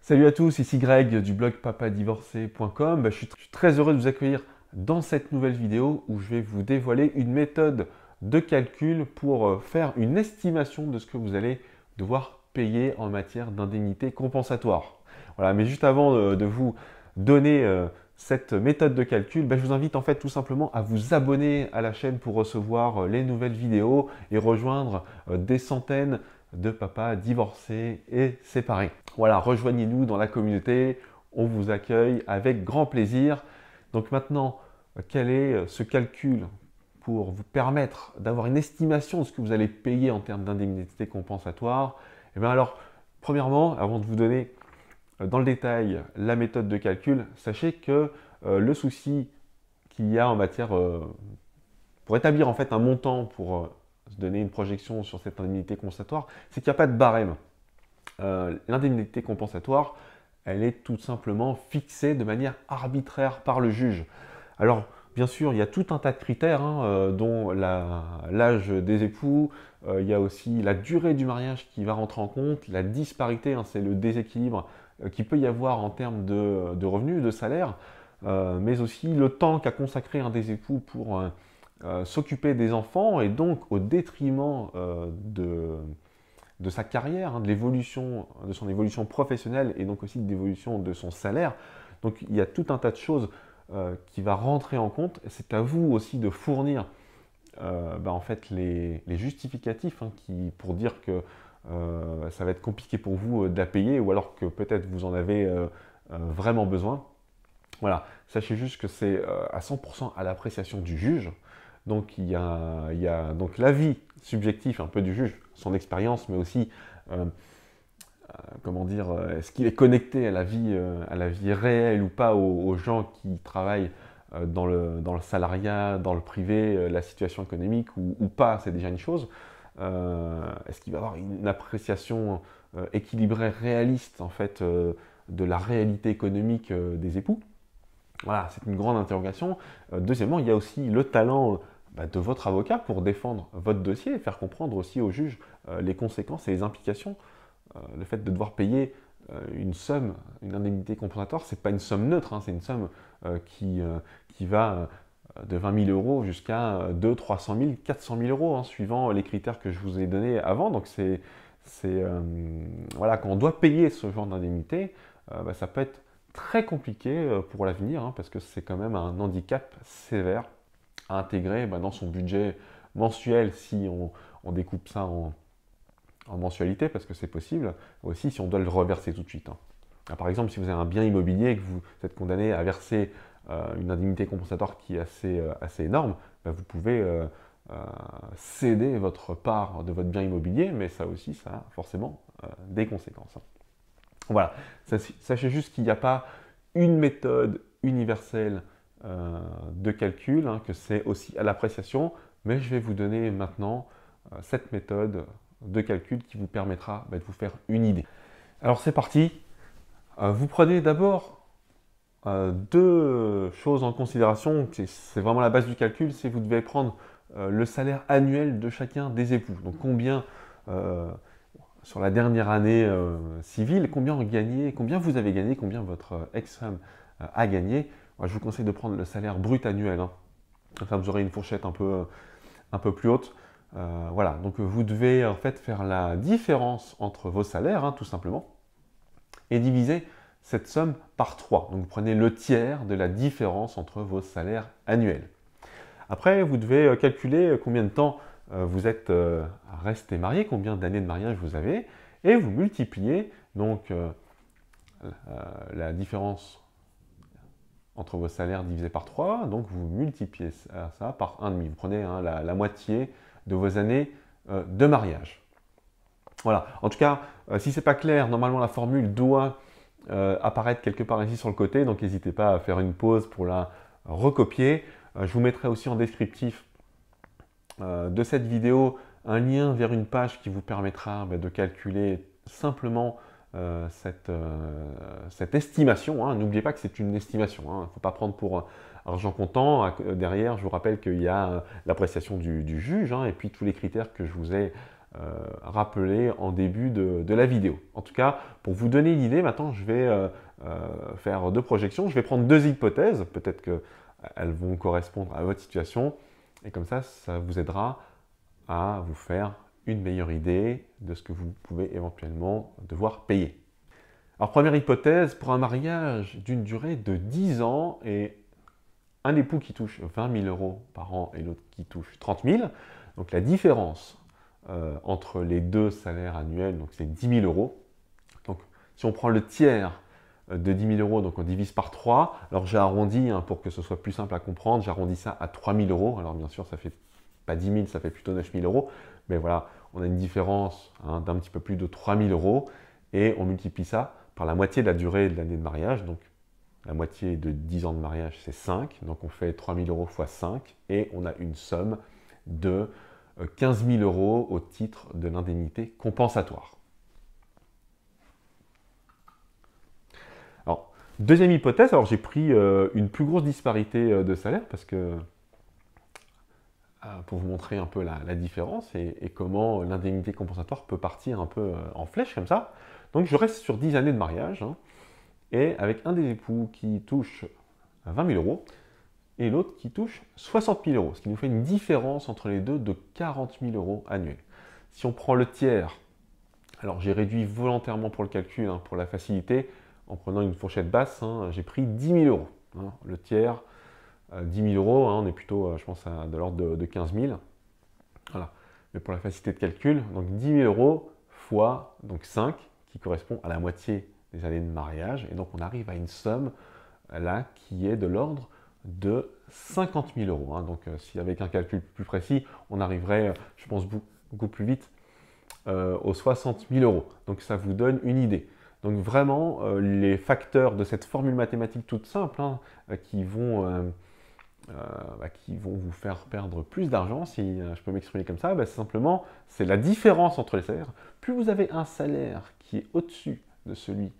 Salut à tous, ici Greg du blog papadivorcé.com. Je suis très heureux de vous accueillir dans cette nouvelle vidéo où je vais vous dévoiler une méthode de calcul pour faire une estimation de ce que vous allez devoir payer en matière d'indemnité compensatoire. Voilà, mais juste avant de vous donner cette méthode de calcul, je vous invite en fait tout simplement à vous abonner à la chaîne pour recevoir les nouvelles vidéos et rejoindre des centaines de papas divorcés et séparés. Voilà, rejoignez-nous dans la communauté, on vous accueille avec grand plaisir. Donc maintenant, quel est ce calcul pour vous permettre d'avoir une estimation de ce que vous allez payer en termes d'indemnité compensatoire? Et bien alors, premièrement, avant de vous donner dans le détail la méthode de calcul, sachez que le souci qu'il y a en matière, pour établir en fait un montant pour se donner une projection sur cette indemnité compensatoire, c'est qu'il n'y a pas de barème. L'indemnité compensatoire, elle est tout simplement fixée de manière arbitraire par le juge. Alors, bien sûr, il y a tout un tas de critères, dont l'âge des époux, il y a aussi la durée du mariage qui va rentrer en compte, la disparité, c'est le déséquilibre qu'il peut y avoir en termes de revenus, de salaire, mais aussi le temps qu'a consacré un des époux pour s'occuper des enfants, et donc au détriment de sa carrière, de l'évolution, de son évolution professionnelle et donc aussi de l'évolution de son salaire. Donc il y a tout un tas de choses qui va rentrer en compte. C'est à vous aussi de fournir en fait les justificatifs pour dire que ça va être compliqué pour vous de la payer, ou alors que peut-être vous en avez vraiment besoin. Voilà, sachez juste que c'est à 100% à l'appréciation du juge. Donc il y a donc l'avis subjectif un peu du juge, son expérience, mais aussi comment dire, est-ce qu'il est connecté à la vie réelle ou pas, aux gens qui travaillent dans le salariat, dans le privé, la situation économique ou pas, c'est déjà une chose. Est-ce qu'il va avoir une appréciation équilibrée, réaliste en fait de la réalité économique des époux? Voilà, c'est une grande interrogation. Deuxièmement, il y a aussi le talent de votre avocat pour défendre votre dossier et faire comprendre aussi au juge les conséquences et les implications. Le fait de devoir payer une somme, une indemnité compensatoire, c'est pas une somme neutre, c'est une somme qui va de 20 000 euros jusqu'à 200 300 000, 400 000 euros, suivant les critères que je vous ai donnés avant. Donc voilà, quand on doit payer ce genre d'indemnité, ça peut être très compliqué pour l'avenir, parce que c'est quand même un handicap sévère à intégrer dans son budget mensuel, si on découpe ça en mensualité, parce que c'est possible, aussi si on doit le reverser tout de suite. Par exemple, si vous avez un bien immobilier et que vous êtes condamné à verser une indemnité compensatoire qui est assez énorme, vous pouvez céder votre part de votre bien immobilier, mais ça aussi, ça a forcément des conséquences. Voilà, sachez juste qu'il n'y a pas une méthode universelle de calcul, que c'est aussi à l'appréciation, mais je vais vous donner maintenant cette méthode de calcul qui vous permettra de vous faire une idée. Alors c'est parti, vous prenez d'abord deux choses en considération, c'est vraiment la base du calcul, c'est vous devez prendre le salaire annuel de chacun des époux. Donc combien sur la dernière année civile, combien vous avez gagné, combien votre ex-femme a gagné. Moi, je vous conseille de prendre le salaire brut annuel. Enfin, vous aurez une fourchette un peu plus haute. Voilà, donc vous devez en fait faire la différence entre vos salaires, tout simplement, et diviser cette somme par 3. Donc vous prenez le tiers de la différence entre vos salaires annuels. Après, vous devez calculer combien de temps vous êtes resté marié, combien d'années de mariage vous avez, et vous multipliez donc la différence entre vos salaires divisé par 3, donc vous multipliez ça par 1,5. Vous prenez la moitié de vos années de mariage. Voilà, en tout cas, si ce n'est pas clair, normalement la formule doit apparaître quelque part ici sur le côté, donc n'hésitez pas à faire une pause pour la recopier. Je vous mettrai aussi en descriptif de cette vidéo un lien vers une page qui vous permettra de calculer simplement cette estimation. N'oubliez pas que c'est une estimation, il ne faut pas prendre pour argent comptant. Derrière, je vous rappelle qu'il y a l'appréciation du juge, et puis tous les critères que je vous ai rappelé en début de la vidéo. En tout cas, pour vous donner une idée, maintenant je vais faire deux projections. Je vais prendre deux hypothèses, peut-être qu'elles vont correspondre à votre situation, et comme ça vous aidera à vous faire une meilleure idée de ce que vous pouvez éventuellement devoir payer. Alors première hypothèse, pour un mariage d'une durée de 10 ans et un époux qui touche 20 000 euros par an et l'autre qui touche 30 000, donc la différence entre les deux salaires annuels, donc c'est 10 000 euros. Donc si on prend le tiers de 10 000 euros, donc on divise par 3, alors j'ai arrondi pour que ce soit plus simple à comprendre, j'arrondis ça à 3 000 euros, alors bien sûr ça fait pas 10 000, ça fait plutôt 9 000 euros, mais voilà, on a une différence d'un petit peu plus de 3 000 euros, et on multiplie ça par la moitié de la durée de l'année de mariage, donc la moitié de 10 ans de mariage, c'est 5. Donc on fait 3 000 euros fois 5 et on a une somme de 15 000 euros au titre de l'indemnité compensatoire. Alors, deuxième hypothèse, alors j'ai pris une plus grosse disparité de salaire parce que pour vous montrer un peu la différence et comment l'indemnité compensatoire peut partir un peu en flèche comme ça. Donc je reste sur 10 années de mariage. Et avec un des époux qui touche 20 000 euros et l'autre qui touche 60 000 euros, ce qui nous fait une différence entre les deux de 40 000 euros annuels. Si on prend le tiers, alors j'ai réduit volontairement pour le calcul, pour la facilité, en prenant une fourchette basse, j'ai pris 10 000 euros. Le tiers, 10 000 euros, on est plutôt, je pense, de l'ordre de 15 000. Voilà. Mais pour la facilité de calcul, donc 10 000 euros fois donc 5, qui correspond à la moitié des années de mariage, et donc on arrive à une somme là qui est de l'ordre de 50 000 euros. Donc si avec un calcul plus précis, on arriverait, je pense, beaucoup plus vite aux 60 000 euros. Donc ça vous donne une idée. Donc vraiment, les facteurs de cette formule mathématique toute simple qui vont vous faire perdre plus d'argent, si je peux m'exprimer comme ça, simplement, c'est la différence entre les salaires. Plus vous avez un salaire qui est au-dessus de celui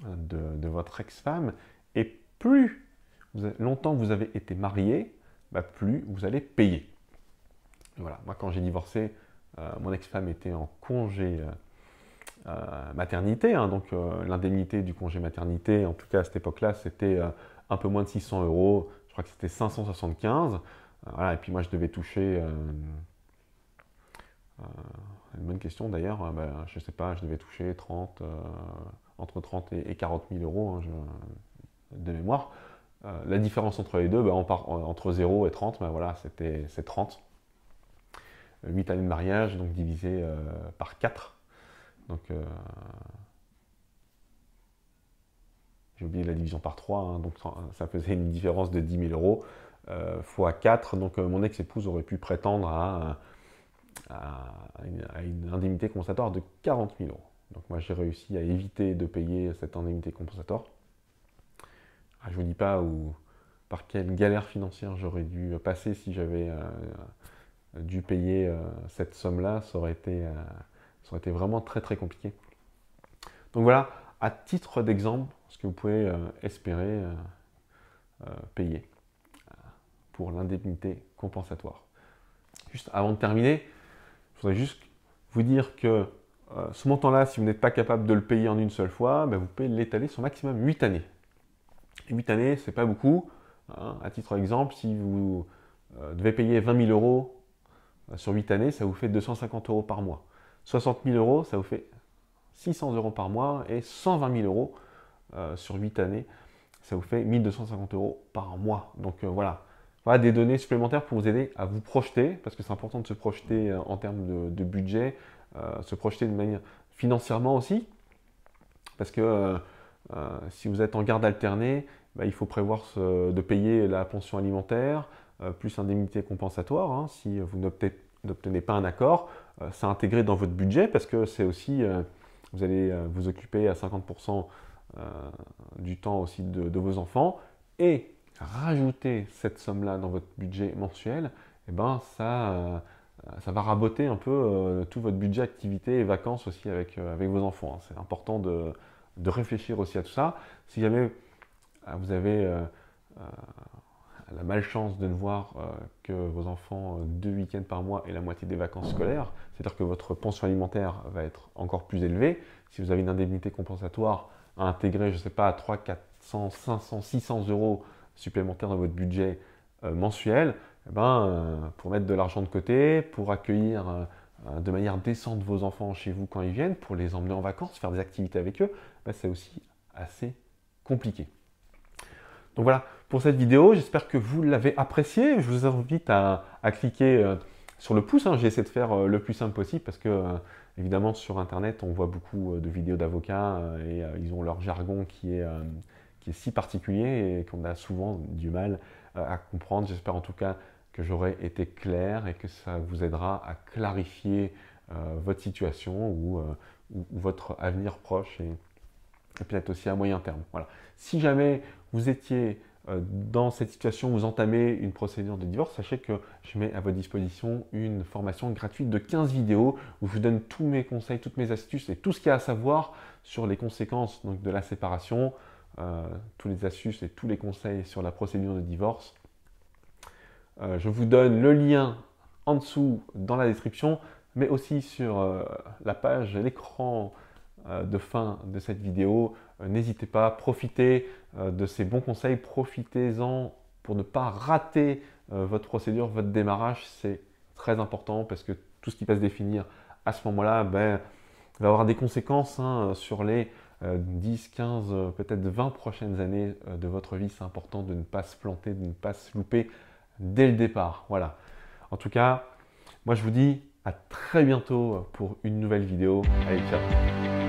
de votre ex-femme, et plus longtemps vous avez été marié, plus vous allez payer. Voilà, moi quand j'ai divorcé, mon ex-femme était en congé maternité, donc l'indemnité du congé maternité, en tout cas à cette époque-là, c'était un peu moins de 600 euros, je crois que c'était 575, voilà, et puis moi je devais toucher... une bonne question d'ailleurs, je ne sais pas, je devais toucher entre 30 et 40 000 euros de mémoire. La différence entre les deux, on part entre 0 et 30, voilà, c'est 30. 8 années de mariage, donc divisé par 4. Donc, j'ai oublié la division par 3, donc ça faisait une différence de 10 000 euros fois 4. Donc mon ex-épouse aurait pu prétendre à une indemnité compensatoire de 40 000 euros. Donc moi j'ai réussi à éviter de payer cette indemnité compensatoire. Je ne vous dis pas par quelle galère financière j'aurais dû passer si j'avais dû payer cette somme-là, ça aurait été vraiment très très compliqué. Donc voilà, à titre d'exemple, ce que vous pouvez espérer payer pour l'indemnité compensatoire. Juste avant de terminer, je voudrais juste vous dire que ce montant-là, si vous n'êtes pas capable de le payer en une seule fois, vous pouvez l'étaler sur maximum 8 années. Et 8 années, c'est pas beaucoup. À titre d'exemple, si vous devez payer 20 000 euros sur 8 années, ça vous fait 250 euros par mois. 60 000 euros, ça vous fait 600 euros par mois. Et 120 000 euros sur 8 années, ça vous fait 1 250 euros par mois. Donc voilà. Voilà des données supplémentaires pour vous aider à vous projeter, parce que c'est important de se projeter en termes de budget, se projeter de manière financièrement aussi, parce que si vous êtes en garde alternée, il faut prévoir de payer la pension alimentaire, plus indemnité compensatoire, si vous n'obtenez pas un accord, c'est intégré dans votre budget, parce que c'est aussi, vous allez vous occuper à 50% du temps aussi de vos enfants, et rajouter cette somme-là dans votre budget mensuel, ça va raboter un peu tout votre budget activité et vacances aussi avec vos enfants. C'est important de réfléchir aussi à tout ça. Si jamais vous avez la malchance de ne voir que vos enfants 2 week-ends par mois et la moitié des vacances scolaires, c'est-à-dire que votre pension alimentaire va être encore plus élevée. Si vous avez une indemnité compensatoire à intégrer, je ne sais pas, à 300, 400, 500, 600 euros supplémentaires dans votre budget mensuel, eh ben, pour mettre de l'argent de côté, pour accueillir de manière décente vos enfants chez vous quand ils viennent, pour les emmener en vacances, faire des activités avec eux, ben, c'est aussi assez compliqué. Donc voilà pour cette vidéo, j'espère que vous l'avez appréciée. Je vous invite à cliquer sur le pouce, hein. J'ai essayé de faire le plus simple possible parce que évidemment sur internet on voit beaucoup de vidéos d'avocats et ils ont leur jargon qui est si particulier et qu'on a souvent du mal à comprendre. J'espère en tout cas que j'aurai été clair et que ça vous aidera à clarifier votre situation ou votre avenir proche et peut-être aussi à moyen terme. Voilà. Si jamais vous étiez dans cette situation, vous entamez une procédure de divorce, sachez que je mets à votre disposition une formation gratuite de 15 vidéos où je vous donne tous mes conseils, toutes mes astuces et tout ce qu'il y a à savoir sur les conséquences donc, de la séparation, tous les astuces et tous les conseils sur la procédure de divorce. Je vous donne le lien en dessous dans la description, mais aussi sur la page, l'écran de fin de cette vidéo. N'hésitez pas, profitez de ces bons conseils, profitez-en pour ne pas rater votre procédure, votre démarrage. C'est très important parce que tout ce qui va se définir à ce moment-là va avoir des conséquences sur les 10, 15, peut-être 20 prochaines années de votre vie. C'est important de ne pas se planter, de ne pas se louper dès le départ. Voilà. En tout cas, moi je vous dis à très bientôt pour une nouvelle vidéo. Allez, ciao!